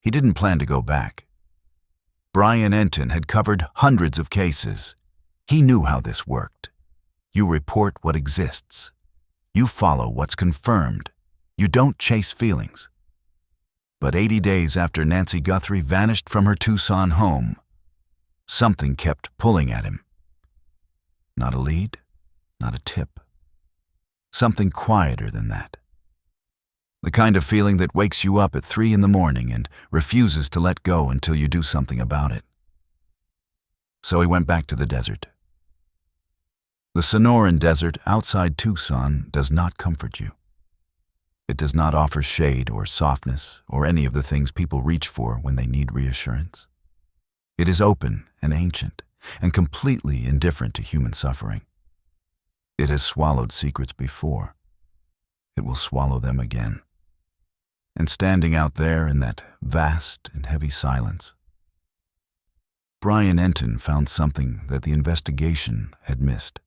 He didn't plan to go back. Brian Entin had covered hundreds of cases. He knew how this worked. You report what exists. You follow what's confirmed. You don't chase feelings. But 80 days after Nancy Guthrie vanished from her Tucson home, something kept pulling at him. Not a lead, not a tip. Something quieter than that. The kind of feeling that wakes you up at 3 in the morning and refuses to let go until you do something about it. So he went back to the desert. The Sonoran Desert outside Tucson does not comfort you. It does not offer shade or softness or any of the things people reach for when they need reassurance. It is open and ancient and completely indifferent to human suffering. It has swallowed secrets before. It will swallow them again. And standing out there in that vast and heavy silence, Brian Entin found something that the investigation had missed.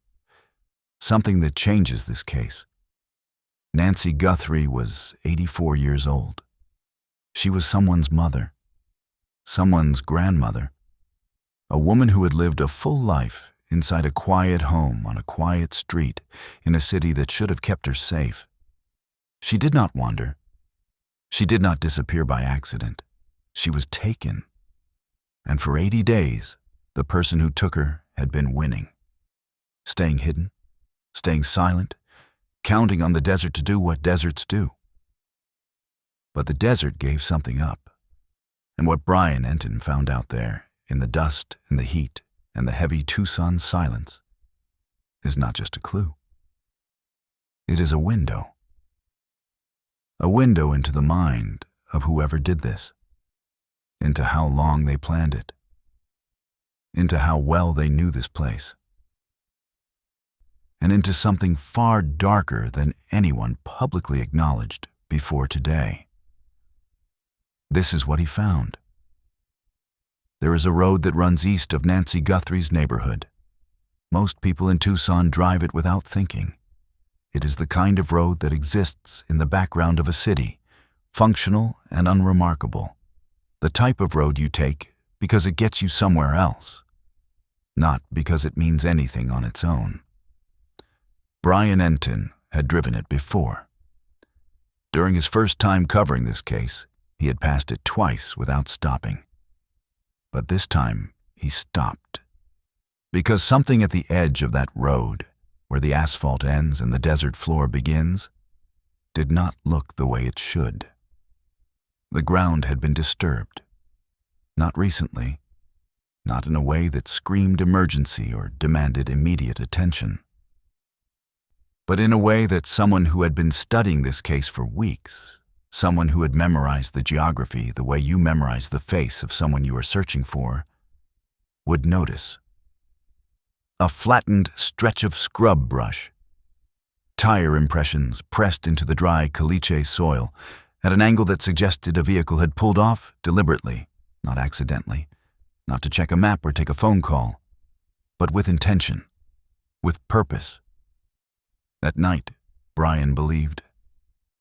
Something that changes this case. Nancy Guthrie was 84 years old. She was someone's mother, someone's grandmother, a woman who had lived a full life inside a quiet home on a quiet street in a city that should have kept her safe. She did not wander. She did not disappear by accident. She was taken. And for 80 days, the person who took her had been winning. Staying hidden, staying silent, counting on the desert to do what deserts do. But the desert gave something up. And what Brian Entin found out there, in the dust and the heat and the heavy Tucson silence, is not just a clue. It is a window. A window into the mind of whoever did this, into how long they planned it, into how well they knew this place, and into something far darker than anyone publicly acknowledged before today. This is what he found. There is a road that runs east of Nancy Guthrie's neighborhood. Most people in Tucson drive it without thinking. It is the kind of road that exists in the background of a city, functional and unremarkable. The type of road you take because it gets you somewhere else, not because it means anything on its own. Brian Entin had driven it before. During his first time covering this case, he had passed it twice without stopping. But this time, he stopped. Because something at the edge of that road, where the asphalt ends and the desert floor begins, did not look the way it should. The ground had been disturbed. Not recently, not in a way that screamed emergency or demanded immediate attention, but in a way that someone who had been studying this case for weeks, someone who had memorized the geography the way you memorize the face of someone you are searching for, would notice. A flattened stretch of scrub brush. Tire impressions pressed into the dry caliche soil at an angle that suggested a vehicle had pulled off deliberately, not accidentally, not to check a map or take a phone call, but with intention, with purpose. That night, Brian believed,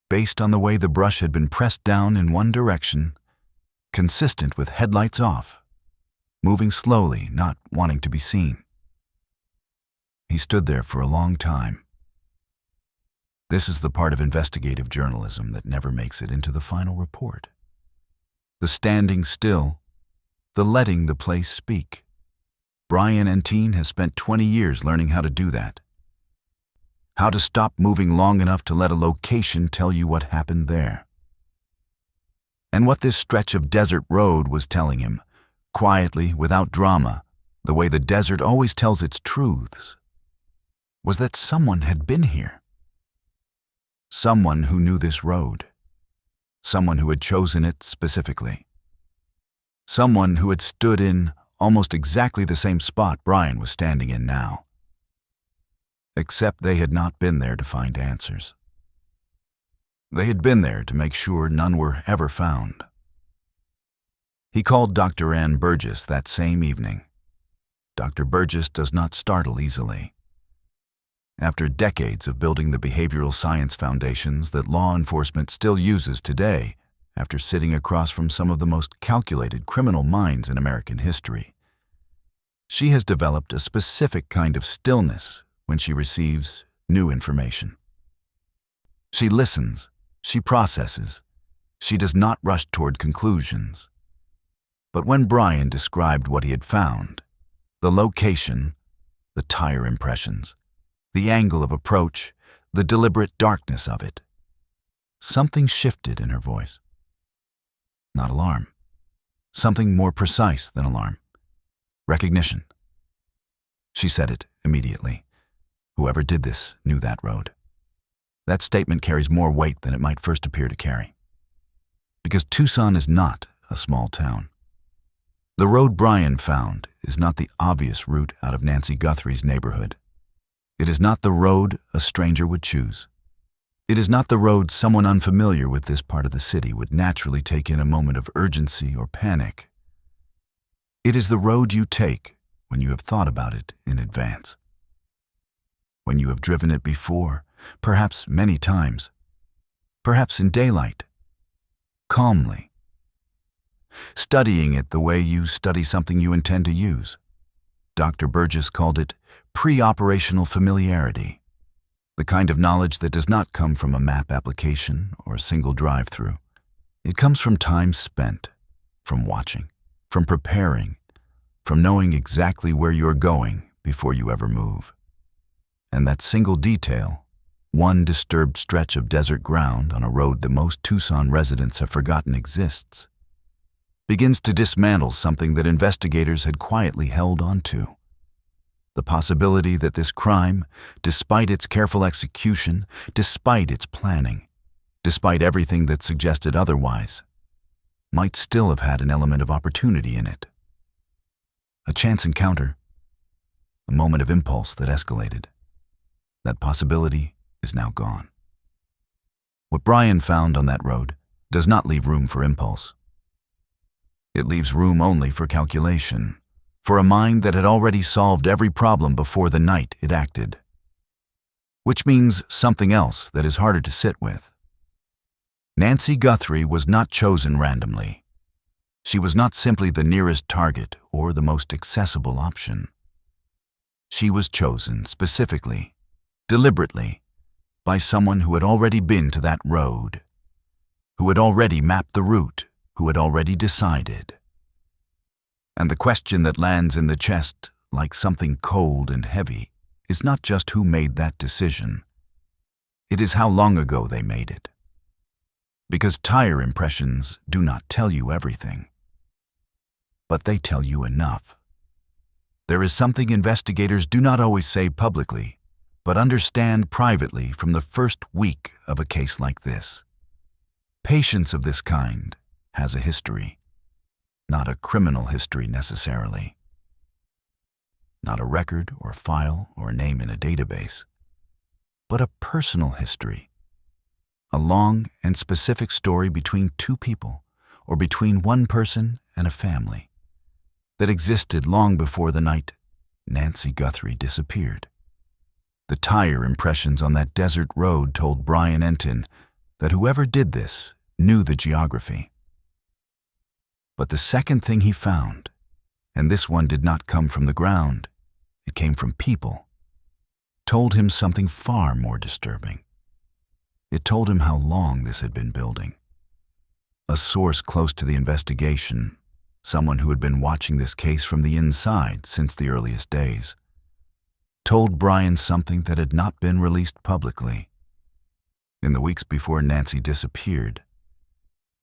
based on the way the brush had been pressed down in one direction, consistent with headlights off, moving slowly, not wanting to be seen. He stood there for a long time. This is the part of investigative journalism that never makes it into the final report. The standing still, the letting the place speak. Brian Entin has spent 20 years learning how to do that. How to stop moving long enough to let a location tell you what happened there. And what this stretch of desert road was telling him, quietly, without drama, the way the desert always tells its truths, was that someone had been here. Someone who knew this road. Someone who had chosen it specifically. Someone who had stood in almost exactly the same spot Brian was standing in now. Except they had not been there to find answers. They had been there to make sure none were ever found. He called Dr. Ann Burgess that same evening. Dr. Burgess does not startle easily. After decades of building the behavioral science foundations that law enforcement still uses today, after sitting across from some of the most calculated criminal minds in American history. She has developed a specific kind of stillness when she receives new information. She listens, she processes, she does not rush toward conclusions. But when Brian described what he had found, the location, the tire impressions, the angle of approach, the deliberate darkness of it, something shifted in her voice. Not alarm. Something more precise than alarm. Recognition. She said it immediately. Whoever did this knew that road. That statement carries more weight than it might first appear to carry. Because Tucson is not a small town. The road Brian found is not the obvious route out of Nancy Guthrie's neighborhood. It is not the road a stranger would choose. It is not the road someone unfamiliar with this part of the city would naturally take in a moment of urgency or panic. It is the road you take when you have thought about it in advance. When you have driven it before, perhaps many times, perhaps in daylight, calmly, studying it the way you study something you intend to use. Dr. Burgess called it pre-operational familiarity, the kind of knowledge that does not come from a map application or a single drive-through. It comes from time spent, from watching, from preparing, from knowing exactly where you're going before you ever move. And that single detail, one disturbed stretch of desert ground on a road that most Tucson residents have forgotten exists, begins to dismantle something that investigators had quietly held onto. The possibility that this crime, despite its careful execution, despite its planning, despite everything that suggested otherwise, might still have had an element of opportunity in it. A chance encounter, a moment of impulse that escalated. That possibility is now gone. What Brian found on that road does not leave room for impulse. It leaves room only for calculation, for a mind that had already solved every problem before the night it acted. Which means something else that is harder to sit with. Nancy Guthrie was not chosen randomly. She was not simply the nearest target or the most accessible option. She was chosen specifically, deliberately, by someone who had already been to that road, who had already mapped the route, who had already decided. And the question that lands in the chest like something cold and heavy is not just who made that decision. It is how long ago they made it. Because tire impressions do not tell you everything. But they tell you enough. There is something investigators do not always say publicly, but understand privately from the first week of a case like this. Patience of this kind has a history. Not a criminal history necessarily. Not a record or file or name in a database, but a personal history. A long and specific story between two people, or between one person and a family, that existed long before the night Nancy Guthrie disappeared. The tire impressions on that desert road told Brian Entin that whoever did this knew the geography. But the second thing he found, and this one did not come from the ground, it came from people, told him something far more disturbing. It told him how long this had been building. A source close to the investigation, someone who had been watching this case from the inside since the earliest days, told Brian something that had not been released publicly. In the weeks before Nancy disappeared,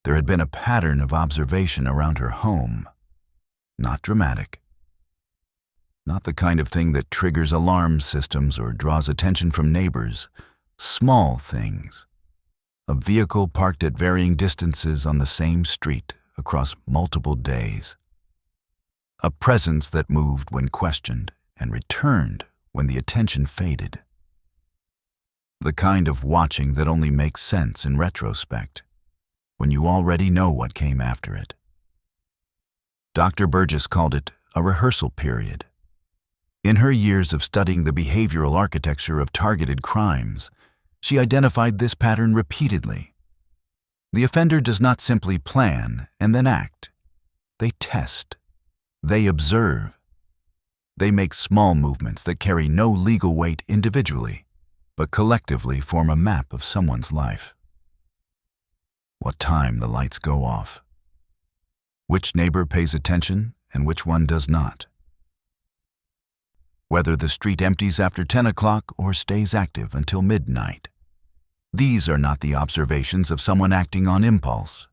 there had been a pattern of observation around her home. Not dramatic. Not the kind of thing that triggers alarm systems or draws attention from neighbors. Small things. A vehicle parked at varying distances on the same street across multiple days. A presence that moved when questioned and returned when the attention faded. The kind of watching that only makes sense in retrospect, when you already know what came after it. Dr. Burgess called it a rehearsal period. In her years of studying the behavioral architecture of targeted crimes, she identified this pattern repeatedly. The offender does not simply plan and then act. They test. They observe. They make small movements that carry no legal weight individually, but collectively form a map of someone's life. What time the lights go off. Which neighbor pays attention and which one does not. Whether the street empties after 10 o'clock or stays active until midnight. These are not the observations of someone acting on impulse.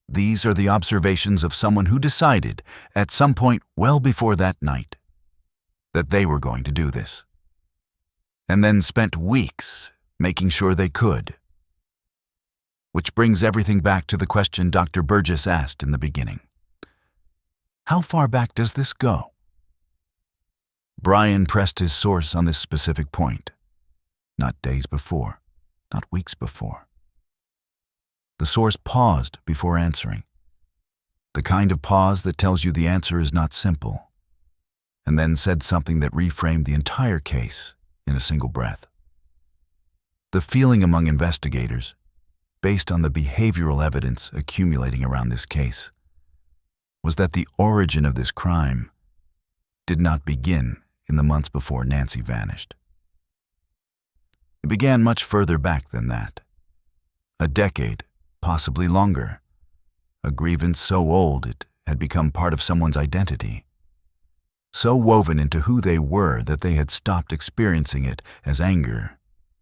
These are the observations of someone who decided, at some point well before that night, that they were going to do this, and then spent weeks making sure they could. Which brings everything back to the question Dr. Burgess asked in the beginning. How far back does this go? Brian pressed his source on this specific point. Not days before, not weeks before. The source paused before answering. The kind of pause that tells you the answer is not simple, and then said something that reframed the entire case in a single breath. The feeling among investigators, based on the behavioral evidence accumulating around this case, was that the origin of this crime did not begin in the months before Nancy vanished. It began much further back than that. A decade, possibly longer. A grievance so old it had become part of someone's identity. So woven into who they were that they had stopped experiencing it as anger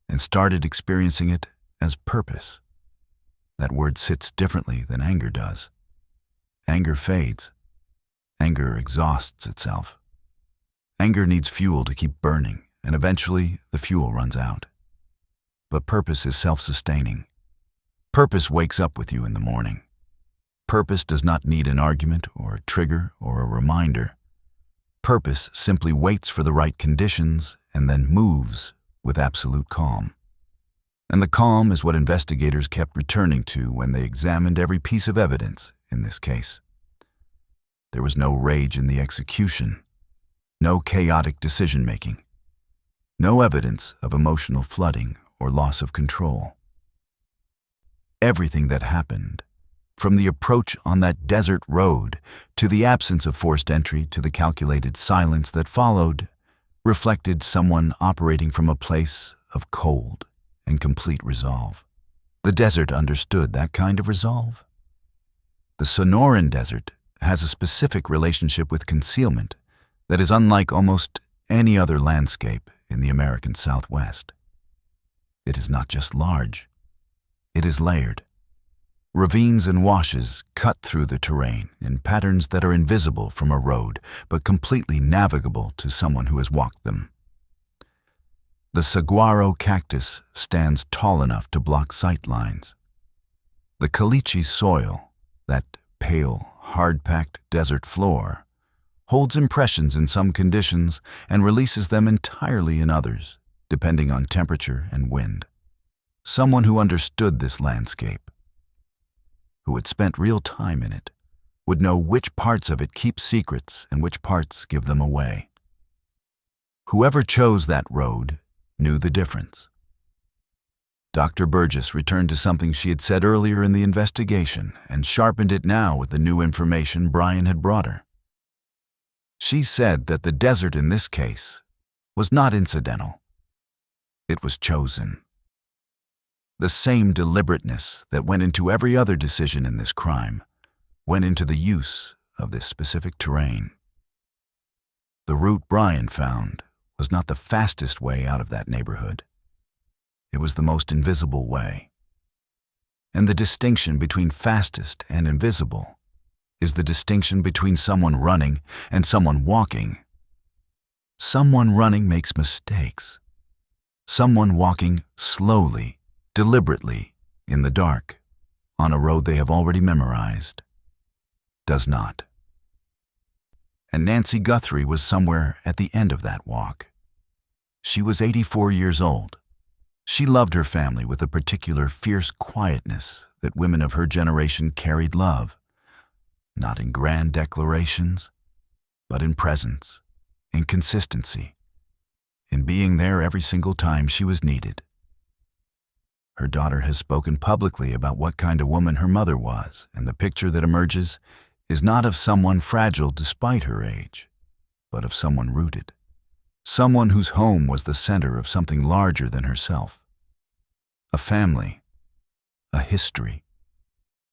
and started experiencing it as purpose. That word sits differently than anger does. Anger fades. Anger exhausts itself. Anger needs fuel to keep burning, and eventually the fuel runs out. But purpose is self-sustaining. Purpose wakes up with you in the morning. Purpose does not need an argument or a trigger or a reminder. Purpose simply waits for the right conditions and then moves with absolute calm. And the calm is what investigators kept returning to when they examined every piece of evidence in this case. There was no rage in the execution, no chaotic decision-making, no evidence of emotional flooding or loss of control. Everything that happened, from the approach on that desert road to the absence of forced entry to the calculated silence that followed, reflected someone operating from a place of cold and complete resolve. The desert understood that kind of resolve. The Sonoran Desert has a specific relationship with concealment that is unlike almost any other landscape in the American Southwest. It is not just large, it is layered. Ravines and washes cut through the terrain in patterns that are invisible from a road, but completely navigable to someone who has walked them. The saguaro cactus stands tall enough to block sight lines. The caliche soil, that pale, hard-packed desert floor, holds impressions in some conditions and releases them entirely in others, depending on temperature and wind. Someone who understood this landscape, who had spent real time in it, would know which parts of it keep secrets and which parts give them away. Whoever chose that road knew the difference. Dr. Burgess returned to something she had said earlier in the investigation and sharpened it now with the new information Brian had brought her. She said that the desert in this case was not incidental. It was chosen. The same deliberateness that went into every other decision in this crime went into the use of this specific terrain. The route Brian found was not the fastest way out of that neighborhood. It was the most invisible way. And the distinction between fastest and invisible is the distinction between someone running and someone walking. Someone running makes mistakes. Someone walking slowly, deliberately, in the dark, on a road they have already memorized, does not. And Nancy Guthrie was somewhere at the end of that walk. She was 84 years old. She loved her family with a particular fierce quietness that women of her generation carried love, not in grand declarations, but in presence, in consistency, in being there every single time she was needed. Her daughter has spoken publicly about what kind of woman her mother was, and the picture that emerges is not of someone fragile despite her age, but of someone rooted. Someone whose home was the center of something larger than herself. A family, a history,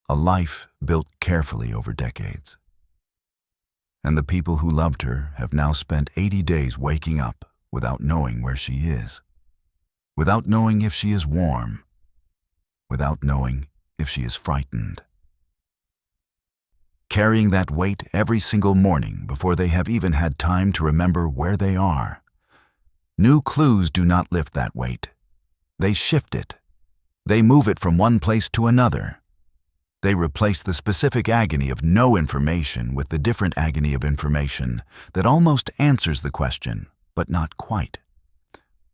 a life built carefully over decades. And the people who loved her have now spent 80 days waking up without knowing where she is, without knowing if she is warm, without knowing if she is frightened. Carrying that weight every single morning before they have even had time to remember where they are. New clues do not lift that weight. They shift it. They move it from one place to another. They replace the specific agony of no information with the different agony of information that almost answers the question, but not quite.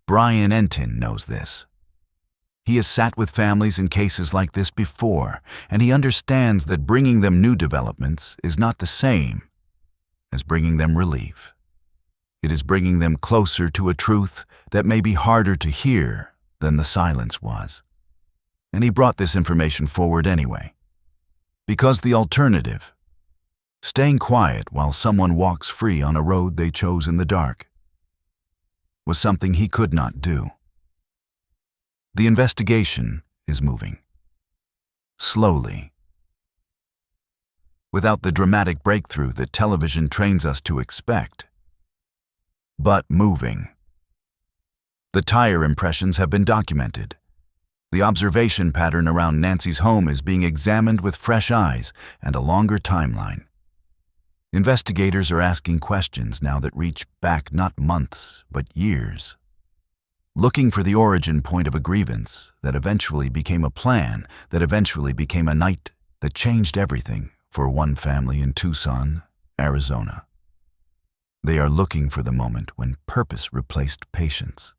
Brian Entin knows this. He has sat with families in cases like this before, and he understands that bringing them new developments is not the same as bringing them relief. It is bringing them closer to a truth that may be harder to hear than the silence was. And he brought this information forward anyway. Because the alternative, staying quiet while someone walks free on a road they chose in the dark, was something he could not do. The investigation is moving. Slowly. Without the dramatic breakthrough that television trains us to expect. But moving. The tire impressions have been documented. The observation pattern around Nancy's home is being examined with fresh eyes and a longer timeline. Investigators are asking questions now that reach back not months, but years. Looking for the origin point of a grievance that eventually became a plan, that eventually became a night that changed everything for one family in Tucson, Arizona. They are looking for the moment when purpose replaced patience,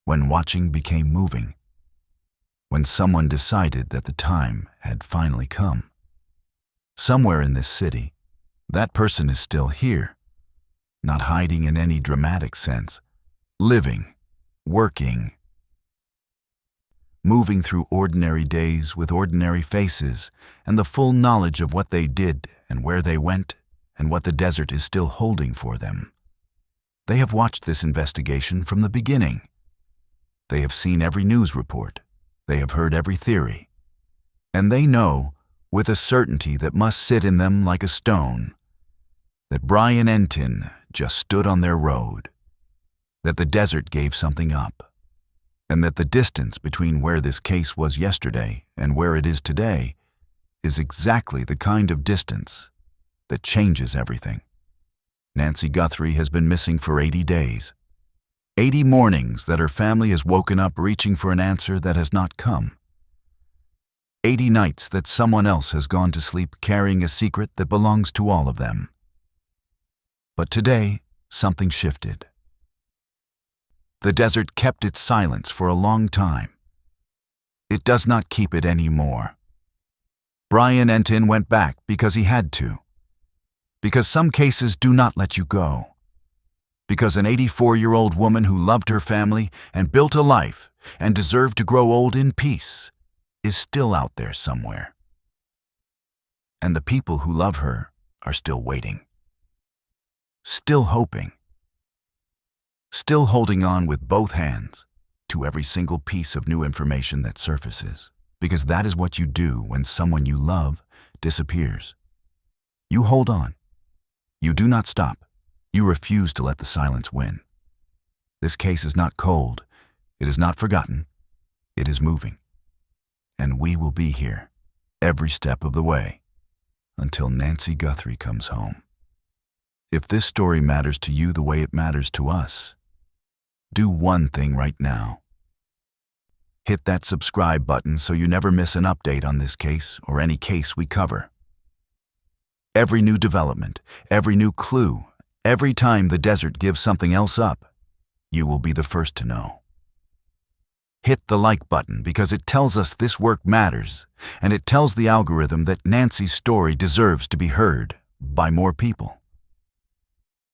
when watching became moving, when someone decided that the time had finally come. Somewhere in this city, that person is still here, not hiding in any dramatic sense, living, working, moving through ordinary days with ordinary faces and the full knowledge of what they did and where they went and what the desert is still holding for them. They have watched this investigation from the beginning. They have seen every news report. They have heard every theory. And they know, with a certainty that must sit in them like a stone, that Brian Entin just stood on their road, that the desert gave something up, and that the distance between where this case was yesterday and where it is today is exactly the kind of distance that changes everything. Nancy Guthrie has been missing for 80 days. 80 mornings that her family has woken up reaching for an answer that has not come. 80 nights that someone else has gone to sleep carrying a secret that belongs to all of them. But today, something shifted. The desert kept its silence for a long time. It does not keep it anymore. Brian Entin went back because he had to. Because some cases do not let you go. Because an 84-year-old woman who loved her family and built a life and deserved to grow old in peace is still out there somewhere. And the people who love her are still waiting. Still hoping. Still holding on with both hands to every single piece of new information that surfaces, because that is what you do when someone you love disappears. You hold on. You do not stop. You refuse to let the silence win. This case is not cold. It is not forgotten. It is moving. And we will be here every step of the way until Nancy Guthrie comes home. If this story matters to you the way it matters to us, do one thing right now. Hit that subscribe button so you never miss an update on this case or any case we cover. Every new development, every new clue, every time the desert gives something else up, you will be the first to know. Hit the like button because it tells us this work matters, and it tells the algorithm that Nancy's story deserves to be heard by more people.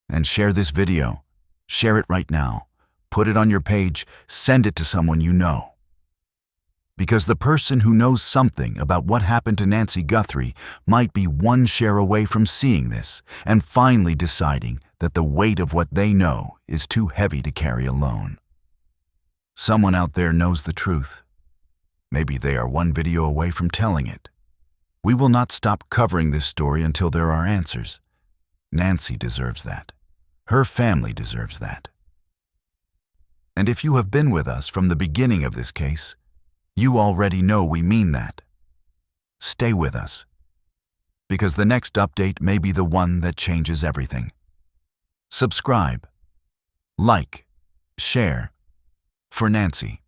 And share this video. Share it right now. Put it on your page. Send it to someone you know. Because the person who knows something about what happened to Nancy Guthrie might be one share away from seeing this and finally deciding that the weight of what they know is too heavy to carry alone. Someone out there knows the truth. Maybe they are one video away from telling it. We will not stop covering this story until there are answers. Nancy deserves that. Her family deserves that. And if you have been with us from the beginning of this case, you already know we mean that. Stay with us, because the next update may be the one that changes everything. Subscribe, like, share, for Nancy.